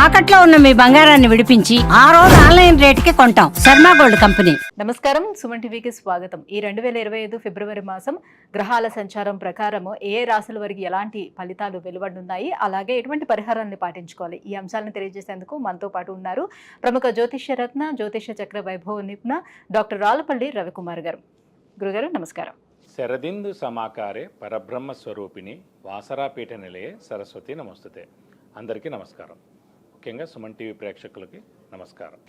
తాకట్లో ఉన్న మీ బంగారాన్ని విడిపించి ఆ రోజు ఆన్లైన్ రేటుకి కొంటాం. Sharma gold company. నమస్కారం, సుమన్ టీవీకి స్వాగతం. ఈ 2025 ఫిబ్రవరి మాసం గ్రహాల సంచారం ప్రకారం ఏ రాశుల వారికి ఎలాంటి ఫలితాలు వెలువడనున్నాయి, అలాగే ఎటువంటి పరిహారాన్ని పాటించుకోవాలి, ఈ అంశాలను తెలియజేసేందుకు మనతో పాటు ఉన్నారు ప్రముఖ జ్యోతిష్య రత్న జ్యోతిష్య చక్ర వైభవ నిపుణ డాక్టర్ రాళ్ళపల్లి రవికుమార్ గారు. గురుగారు నమస్కారం. శరదిందు సమాకారే పరబ్రహ్మ స్వరూపిణి వాసరాపీఠ నిలయే సరస్వతి నమస్తుతే. అందరికీ నమస్కారం. ముఖ్యంగా సుమన్ టీవీ ప్రేక్షకులకి నమస్కారం.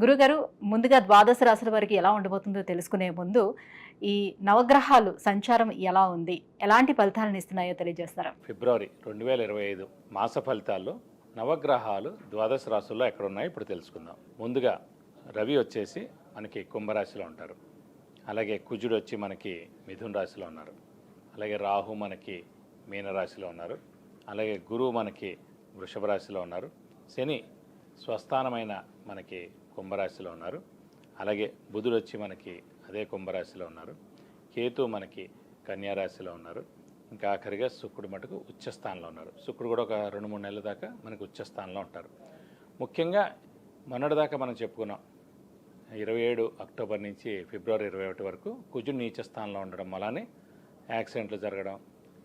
గురుగారు, ముందుగా ద్వాదశ రాశుల వారికి ఎలా ఉండబోతుందో తెలుసుకునే ముందు ఈ నవగ్రహాలు సంచారం ఎలా ఉంది, ఎలాంటి ఫలితాలను ఇస్తున్నాయో తెలియజేస్తారా? ఫిబ్రవరి 2025 మాస ఫలితాల్లో నవగ్రహాలు ద్వాదశ రాశుల్లో ఎక్కడున్నాయో ఇప్పుడు తెలుసుకుందాం. ముందుగా రవి వచ్చేసి మనకి కుంభరాశిలో ఉంటారు. అలాగే కుజుడు వచ్చి మనకి మిథున రాశిలో ఉన్నారు. అలాగే రాహు మనకి మీనరాశిలో ఉన్నారు. అలాగే గురువు మనకి వృషభ రాశిలో ఉన్నారు. శని స్వస్థానమైన మనకి కుంభరాశిలో ఉన్నారు. అలాగే బుధుడు వచ్చి మనకి అదే కుంభరాశిలో ఉన్నారు. కేతు మనకి కన్యారాశిలో ఉన్నారు. ఇంకా ఆఖరిగా శుక్రుడు మటుకు ఉచ్చస్థానంలో ఉన్నారు. శుక్రుడు కూడా ఒక 2-3 నెలల దాకా మనకి ఉచ్చస్థానంలో ఉంటారు. ముఖ్యంగా మొన్నటిదాకా మనం చెప్పుకున్నాం 27 అక్టోబర్ నుంచి ఫిబ్రవరి 21 వరకు కుజుడు నీచ స్థానంలో ఉండడం వల్లనే యాక్సిడెంట్లు జరగడం,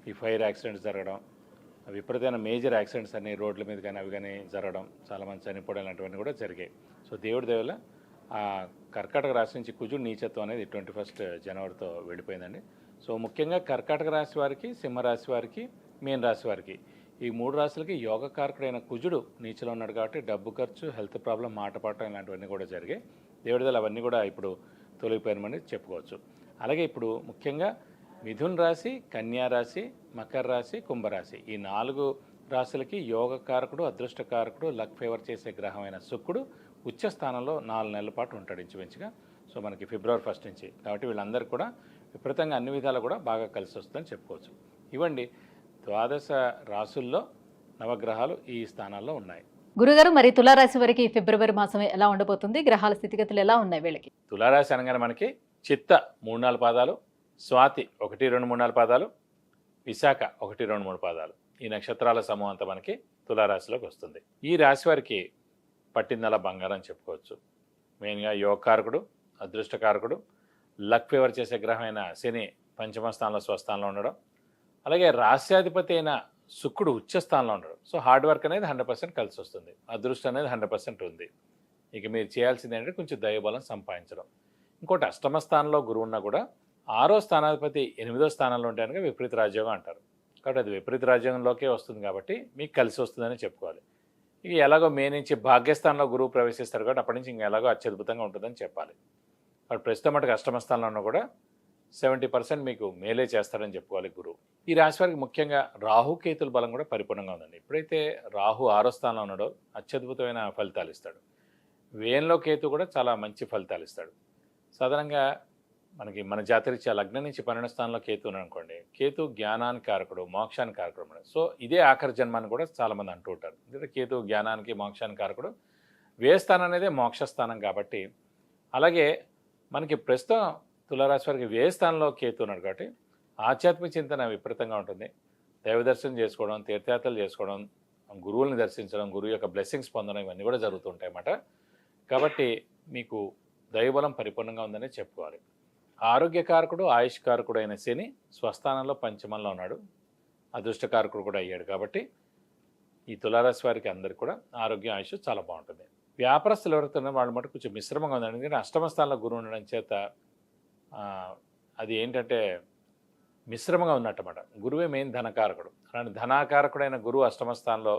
ఈ ఫైర్ యాక్సిడెంట్స్ జరగడం, విపరీతమైన మేజర్ యాక్సిడెంట్స్ అన్ని రోడ్ల మీద కానీ అవి కానీ జరగడం, చాలామంది చనిపోవడం ఇలాంటివన్నీ కూడా జరిగాయి. సో దేవుడి దేవల ఆ కర్కాటక రాశి నుంచి కుజుడు నీచత్వం అనేది 21 జనవరితో వెళ్ళిపోయిందండి. సో ముఖ్యంగా కర్కాటక రాశి వారికి, సింహరాశి వారికి, మీన రాశి వారికి ఈ 3 రాశులకి యోగకారకుడైన కుజుడు నీచలో ఉన్నాడు కాబట్టి డబ్బు ఖర్చు, హెల్త్ ప్రాబ్లం, మాట పడటం ఇలాంటివన్నీ కూడా జరిగాయి. దేవుడి దేవల అవన్నీ కూడా ఇప్పుడు తొలగిపోయినమని చెప్పుకోవచ్చు. అలాగే ఇప్పుడు ముఖ్యంగా మిథున్ రాశి, కన్యా రాశి, మకర రాశి, కుంభరాశి ఈ 4 రాశులకి యోగకారకుడు, అదృష్టకారకుడు, లక్ ఫేవర్ చేసే గ్రహమైన శుక్రుడు ఉచ్చ స్థానంలో 4 నెలల పాటు ఉంటాడు ఇంచుమించుగా. సో మనకి ఫిబ్రవరి 1 నుంచి. కాబట్టి వీళ్ళందరికీ కూడా విపరీతంగా అన్ని విధాలు కూడా బాగా కలిసి వస్తుందని చెప్పుకోవచ్చు. ఇవ్వండి ద్వాదశ రాశుల్లో నవగ్రహాలు ఈ స్థానాల్లో ఉన్నాయి. గురుగారు, మరి తులారాశి వారికి ఫిబ్రవరి మాసం ఎలా ఉండబోతుంది, గ్రహాల స్థితిగతులు ఎలా ఉన్నాయి వీళ్ళకి? తులారాశి అనగానే మనకి చిత్త 3-4 పాదాలు, స్వాతి 1-2-3-4 పాదాలు, విశాఖ 1-2-3 పాదాలు, ఈ నక్షత్రాల సమూహం అంతా మనకి తులారాశిలోకి వస్తుంది. ఈ రాశి వారికి పట్టిందల బంగారం చెప్పుకోవచ్చు. మెయిన్గా యోగకారకుడు, అదృష్టకారకుడు, లక్ ఫేవర్ చేసే గ్రహమైన శని పంచమ స్థానంలో స్వస్థానంలో ఉండడం, అలాగే రాశ్యాధిపతి అయిన శుక్రుడు ఉచ్చ స్థానంలో ఉండడం. సో హార్డ్ వర్క్ అనేది 100% కలిసి వస్తుంది. అదృష్టం అనేది 100% ఉంది. ఇక మీరు చేయాల్సింది ఏంటంటే కొంచెం దైవబలం సంపాదించడం. ఇంకోటి అష్టమ స్థానంలో గురువు ఉన్నా కూడా 6వ స్థానాధిపతి 8వ స్థానంలో ఉంటే కనుక విపరీత రాజ్యోగం అంటారు. కాబట్టి అది విపరీత రాజ్యోగంలోకే వస్తుంది కాబట్టి మీకు కలిసి వస్తుందని చెప్పుకోవాలి. ఇక ఎలాగో మే నుంచి భాగ్యస్థానంలో గురువు ప్రవేశిస్తారు కాబట్టి అప్పటి నుంచి ఇంకా ఎలాగో అత్యద్భుతంగా ఉంటుందని చెప్పాలి. కాబట్టి ప్రస్తుతం మటుకు అష్టమ స్థానంలో ఉన్నా కూడా 70% మీకు మేలే చేస్తారని చెప్పుకోవాలి గురువు. ఈ రాశి వారికి ముఖ్యంగా రాహుకేతుల బలం కూడా పరిపూర్ణంగా ఉందండి. ఎప్పుడైతే రాహు 6వ స్థానంలో ఉన్నాడో అత్యద్భుతమైన ఫలితాలు ఇస్తాడు. వ్యయంలో కేతు కూడా చాలా మంచి ఫలితాలు ఇస్తాడు. సాధారణంగా మనకి మన జాతరీత్యా లగ్నం నుంచి 12వ స్థానంలో కేతు ఉన్నాడు అనుకోండి, కేతు జ్ఞానానికి కారకుడు, మోక్షానికి కారకుడు అన్నమాట. సో ఇదే ఆఖరి జన్మని కూడా చాలామంది అంటూ ఉంటారు. ఎందుకంటే కేతు జ్ఞానానికి, మోక్షానికి కారకుడు. వ్యయస్థానం అనేదే మోక్షస్థానం కాబట్టి. అలాగే మనకి ప్రస్తుతం తులారాశి వారికి వ్యయస్థానంలో కేతు ఉన్నాడు కాబట్టి ఆధ్యాత్మిక చింతన విపరీతంగా ఉంటుంది. దైవ దర్శనం చేసుకోవడం, తీర్థయాత్రలు చేసుకోవడం, గురువుల్ని దర్శించడం, గురువు యొక్క బ్లెస్సింగ్స్ పొందడం ఇవన్నీ కూడా జరుగుతుంటాయి అన్నమాట. కాబట్టి మీకు దైవబలం పరిపూర్ణంగా ఉందనే చెప్పుకోవాలి. ఆరోగ్యకారకుడు, ఆయుష్కారకుడు అయిన శని స్వస్థానంలో పంచమంలో ఉన్నాడు. అదృష్టకారకుడు కూడా అయ్యాడు. కాబట్టి ఈ తులారాశి వారికి అందరికీ కూడా ఆరోగ్యం, ఆయుష్ చాలా బాగుంటుంది. వ్యాపారస్తులు ఎవరైతే ఉన్నారో వాళ్ళు మటు కొంచెం మిశ్రమంగా ఉందండి. ఎందుకంటే అష్టమ స్థానంలో గురువు ఉండడం చేత అది ఏంటంటే మిశ్రమంగా ఉన్నట్టమాట. గురువే మెయిన్ ధనకారకుడు. అలాంటి ధనాకారకుడైన గురువు అష్టమ స్థానంలో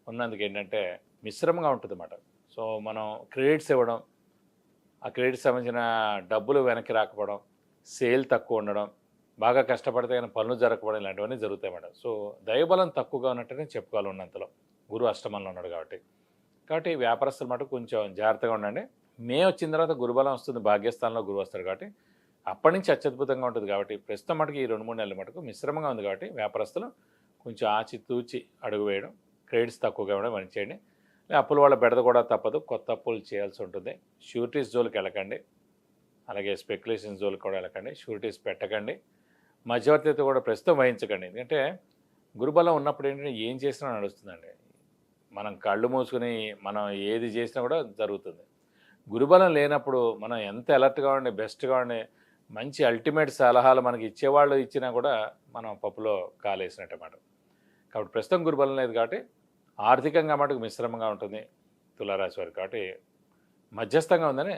ఉన్నందుకు ఏంటంటే మిశ్రమంగా ఉంటుంది అన్నమాట. సో మనం క్రెడిట్స్ ఇవ్వడం, ఆ క్రెడిట్స్ సంబంధించిన డబ్బులు వెనక్కి రాకపోవడం, సేల్ తక్కువ ఉండడం, బాగా కష్టపడితే కానీ పనులు జరగకపోవడం ఇలాంటివన్నీ జరుగుతాయి మేడం. సో దైవబలం తక్కువగా ఉన్నట్టునే చెప్పుకోవాలి ఉన్నంతలో. గురువు అష్టమంలో ఉన్నాడు కాబట్టి వ్యాపారస్తులు మటుకు కొంచెం జాగ్రత్తగా ఉండండి. మే వచ్చిన తర్వాత గురుబలం వస్తుంది, భాగ్యస్థానంలో గురువు వస్తాడు కాబట్టి అప్పటి నుంచి అత్యద్భుతంగా ఉంటుంది. కాబట్టి ప్రస్తుతం మటుకు ఈ 2-3 నెలల మటుకు మిశ్రమంగా ఉంది. కాబట్టి వ్యాపారస్తులు కొంచెం ఆచితూచి అడుగు వేయడం, క్రెడిట్స్ తక్కువగా ఇవ్వడం మంచి చేయండి. అప్పుల వాళ్ళ బెడద కూడా తప్పదు, కొత్త అప్పులు చేయాల్సి ఉంటుంది. షూరిటీస్ జోలికి వెళ్ళకండి, అలాగే స్పెక్యులేషన్ జోలికి కూడా వెళ్ళకండి, షూరిటీస్ పెట్టకండి. మధ్యవర్తితో కూడా ప్రస్తుతం వహించకండి. ఎందుకంటే గురుబలం ఉన్నప్పుడు ఏంటంటే ఏం చేసినా నడుస్తుందండి. మనం కళ్ళు మూసుకుని మనం ఏది చేసినా కూడా జరుగుతుంది. గురుబలం లేనప్పుడు మనం ఎంత అలర్ట్గా ఉండి బెస్ట్గా ఉండి మంచి అల్టిమేట్ సలహాలు మనకి ఇచ్చేవాళ్ళు ఇచ్చినా కూడా మనం పప్పులో కాలేసినట్టు అన్నమాట. కాబట్టి ప్రస్తుతం గురుబలం లేదు కాబట్టి ఆర్థికంగా మటుకు మిశ్రమంగా ఉంటుంది తులారాశి వారికి. కాబట్టి మధ్యస్థంగా ఉందని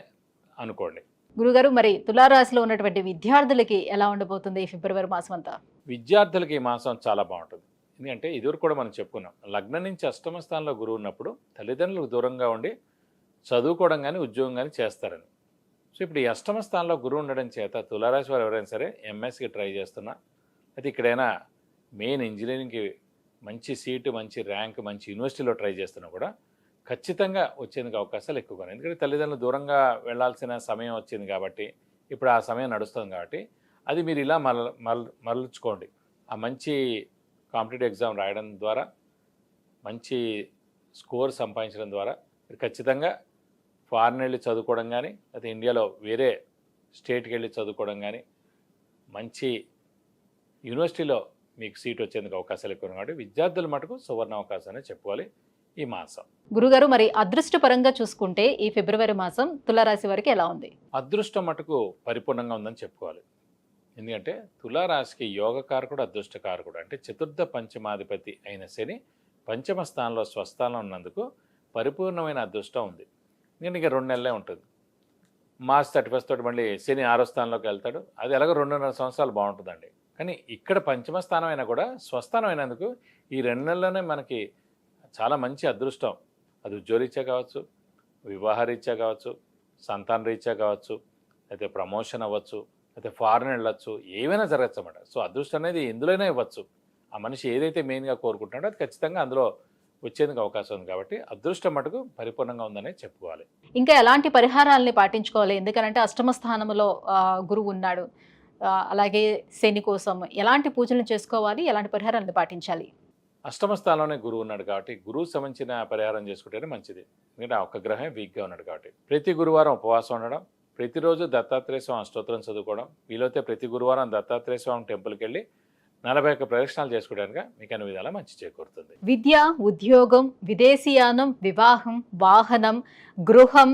అనుకోండి. గురుగారు, మరి తులారాశిలో ఉన్నటువంటి విద్యార్థులకి ఎలా ఉండబోతుంది ఈ ఫిబ్రవరి మాసం అంతా? విద్యార్థులకి ఈ మాసం చాలా బాగుంటుంది. ఎందుకంటే ఇదివరకు కూడా మనం చెప్పుకున్నాం, లగ్నం నుంచి అష్టమ స్థానంలో గురువు ఉన్నప్పుడు తల్లిదండ్రులకు దూరంగా ఉండి చదువుకోవడం కానీ ఉద్యోగం కానీ చేస్తారని. సో ఇప్పుడు ఈ అష్టమ స్థానంలో గురువు ఉండడం చేత తులారాశి వారు ఎవరైనా సరే ఎంఎస్కి ట్రై చేస్తున్నా, అయితే ఇక్కడైనా మెయిన్ ఇంజనీరింగ్కి మంచి సీటు, మంచి ర్యాంక్, మంచి యూనివర్సిటీలో ట్రై చేస్తున్నా కూడా ఖచ్చితంగా వచ్చేందుకు అవకాశాలు ఎక్కువగా ఉన్నాయి. ఎందుకంటే తల్లిదండ్రులు దూరంగా వెళ్లాల్సిన సమయం వచ్చింది కాబట్టి, ఇప్పుడు ఆ సమయం నడుస్తుంది కాబట్టి అది మీరు ఇలా మరల్చుకోండి. ఆ మంచి కాంపిటేటివ్ ఎగ్జామ్ రాయడం ద్వారా, మంచి స్కోర్ సంపాదించడం ద్వారా మీరు ఖచ్చితంగా ఫారెన్ వెళ్ళి చదువుకోవడం కానీ, అయితే ఇండియాలో వేరే స్టేట్కి వెళ్ళి చదువుకోవడం కానీ, మంచి యూనివర్సిటీలో మీకు సీట్ వచ్చేందుకు అవకాశాలు ఎక్కువ కాబట్టి విద్యార్థుల మటుకు సువర్ణ అవకాశాన్ని చెప్పుకోవాలి ఈ మాసం. గురుగారు, మరి అదృష్టపరంగా చూసుకుంటే ఈ ఫిబ్రవరి మాసం తులారాశి వారికి ఎలా ఉంది? అదృష్టం మటుకు పరిపూర్ణంగా ఉందని చెప్పుకోవాలి. ఎందుకంటే తులారాశికి యోగకారకుడు, అదృష్టకారకుడు అంటే చతుర్థ పంచమాధిపతి అయిన శని పంచమ స్థానంలో స్వస్థానంలో ఉన్నందుకు పరిపూర్ణమైన అదృష్టం ఉంది. నేను ఇక 2 నెలలే ఉంటుంది. మార్చ్ 31 తోటి మళ్ళీ శని 6వ స్థానంలోకి వెళ్తాడు. అది ఎలాగో 2.5 సంవత్సరాలు బాగుంటుందండి. కానీ ఇక్కడ పంచమ స్థానం అయినా కూడా స్వస్థానం అయినందుకు ఈ 2 నెలల్లోనే మనకి చాలా మంచి అదృష్టం. అది ఉద్యోగరీత్యా కావచ్చు, వివాహరీత్యా కావచ్చు, సంతాన రీత్యా కావచ్చు, అయితే ప్రమోషన్ అవ్వచ్చు, అయితే ఫారెన్ వెళ్ళొచ్చు, ఏమైనా జరగచ్చు అన్నమాట. సో అదృష్టం అనేది ఎందులోనే ఇవ్వచ్చు. ఆ మనిషి ఏదైతే మెయిన్గా కోరుకుంటున్నాడో అది ఖచ్చితంగా అందులో వచ్చేందుకు అవకాశం ఉంది. కాబట్టి అదృష్టం మటుకు పరిపూర్ణంగా ఉందనే చెప్పుకోవాలి. ఇంకా ఎలాంటి పరిహారాలని పాటించుకోవాలి? ఎందుకంటే అష్టమ స్థానంలో గురువు ఉన్నాడు, అలాగే శని కోసం ఎలాంటి పూజలు చేసుకోవాలి, ఎలాంటి పరిహారాలను పాటించాలి? అష్టమ స్థానంలోనే గురువు ఉన్నాడు కాబట్టి గురువు సంబంధించిన పరిహారం చేసుకుంటేనే మంచిది. ఎందుకంటే ఆ ఒక్క గ్రహమే వీక్గా ఉన్నాడు కాబట్టి ప్రతి గురువారం ఉపవాసం ఉండడం, ప్రతిరోజు దత్తాత్రేయ స్వామి స్తోత్రం చదువుకోవడం, వీలైతే ప్రతి గురువారం దత్తాత్రేయ స్వామి టెంపుల్కి వెళ్ళి 41 ప్రదక్షిణాలు చేసుకోవడానికి మీకు అన్ని విధాలా మంచి చేకూరుతుంది. విద్య, ఉద్యోగం, విదేశీయానం, వివాహం, వాహనం, గృహం,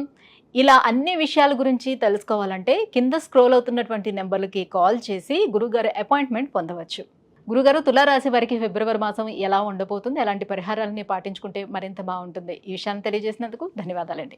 ఇలా అన్ని విషయాల గురించి తెలుసుకోవాలంటే కింద స్క్రోల్ అవుతున్నటువంటి నెంబర్లకి కాల్ చేసి గురుగారు అపాయింట్మెంట్ పొందవచ్చు. గురుగారు, తులారాశి వారికి ఫిబ్రవరి మాసం ఎలా ఉండబోతుంది, ఎలాంటి పరిహారాలని పాటించుకుంటే మరింత బాగుంటుంది, ఈ విషయాన్ని తెలియజేసినందుకు ధన్యవాదాలండి.